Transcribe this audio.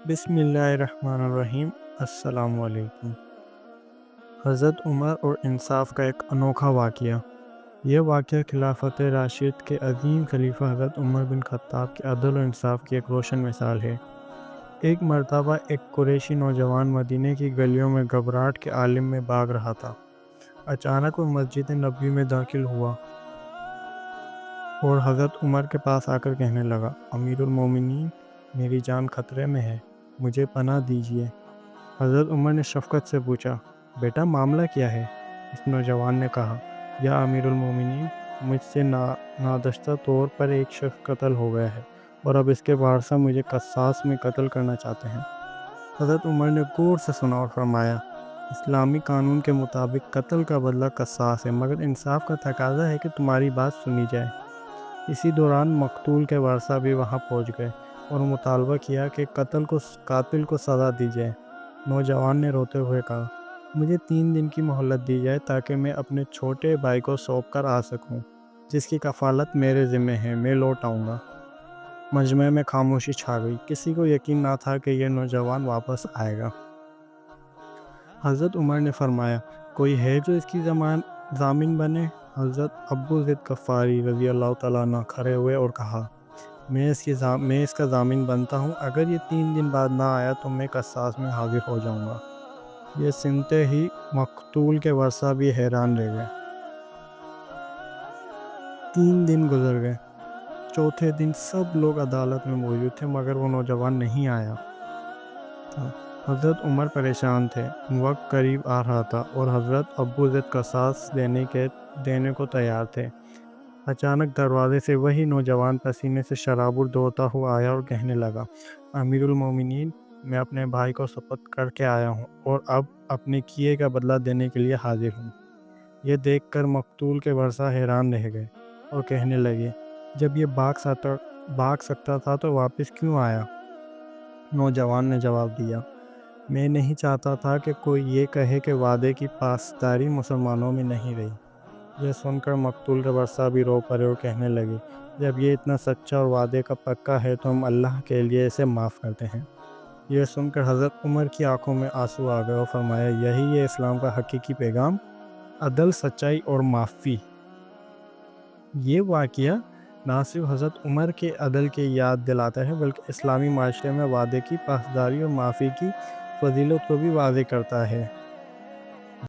بسم اللہ الرحمن الرحیم۔ السلام علیکم۔ حضرت عمر اور انصاف کا ایک انوکھا واقعہ۔ یہ واقعہ خلافت راشد کے عظیم خلیفہ حضرت عمر بن خطاب کے عدل و انصاف کی ایک روشن مثال ہے۔ ایک مرتبہ ایک قریشی نوجوان مدینے کی گلیوں میں گھبراہٹ کے عالم میں بھاگ رہا تھا۔ اچانک وہ مسجد نبوی میں داخل ہوا اور حضرت عمر کے پاس آ کر کہنے لگا، امیر المومنین، میری جان خطرے میں ہے، مجھے پناہ دیجیے۔ حضرت عمر نے شفقت سے پوچھا، بیٹا معاملہ کیا ہے؟ اس نوجوان نے کہا، یا امیر المومنین، مجھ سے نادشتہ طور پر ایک شخص قتل ہو گیا ہے اور اب اس کے وارثہ مجھے قصاص میں قتل کرنا چاہتے ہیں۔ حضرت عمر نے غور سے سنا اور فرمایا، اسلامی قانون کے مطابق قتل کا بدلہ قصاص ہے، مگر انصاف کا تقاضا ہے کہ تمہاری بات سنی جائے۔ اسی دوران مقتول کے ورثہ بھی وہاں پہنچ گئے اور مطالبہ کیا کہ قاتل کو سزا دی جائے۔ نوجوان نے روتے ہوئے کہا، مجھے 3 دن کی مہلت دی جائے تاکہ میں اپنے چھوٹے بھائی کو سونپ کر آ سکوں، جس کی کفالت میرے ذمہ ہے، میں لوٹ آؤں گا۔ مجمع میں خاموشی چھا گئی، کسی کو یقین نہ تھا کہ یہ نوجوان واپس آئے گا۔ حضرت عمر نے فرمایا، کوئی ہے جو اس کی ضامن بنے؟ حضرت ابو ذر غفاری رضی اللہ تعالیٰ عنہ کھڑے ہوئے اور کہا، میں اس کا ضامن بنتا ہوں، اگر یہ 3 دن بعد نہ آیا تو میں قصاص میں حاضر ہو جاؤں گا۔ یہ سنتے ہی مقتول کے ورثہ بھی حیران رہ گئے۔ 3 دن گزر گئے۔ چوتھے دن سب لوگ عدالت میں موجود تھے مگر وہ نوجوان نہیں آیا تھا۔ حضرت عمر پریشان تھے، وقت قریب آ رہا تھا اور حضرت ابو ذر قصاص دینے کو تیار تھے۔ اچانک دروازے سے وہی نوجوان پسینے سے شرابور دوڑتا ہوا آیا اور کہنے لگا، امیر المومنین، میں اپنے بھائی کو ثبت کر کے آیا ہوں اور اب اپنے کیے کا بدلہ دینے کے لیے حاضر ہوں۔ یہ دیکھ کر مقتول کے ورثہ حیران رہ گئے اور کہنے لگے، جب یہ بھاگ سکتا تھا تو واپس کیوں آیا؟ نوجوان نے جواب دیا، میں نہیں چاہتا تھا کہ کوئی یہ کہے کہ وعدے کی پاسداری مسلمانوں میں نہیں رہی۔ یہ سن کر مقتول کے ورثہ بھی رو پڑے اور کہنے لگے، جب یہ اتنا سچا اور وعدے کا پکا ہے تو ہم اللہ کے لیے اسے معاف کرتے ہیں۔ یہ سن کر حضرت عمر کی آنکھوں میں آنسو آ گئے اور فرمایا، یہی ہے اسلام کا حقیقی پیغام، عدل، سچائی اور معافی۔ یہ واقعہ نہ صرف حضرت عمر کے عدل کی یاد دلاتا ہے بلکہ اسلامی معاشرے میں وعدے کی پاسداری اور معافی کی فضیلت کو بھی واضح کرتا ہے۔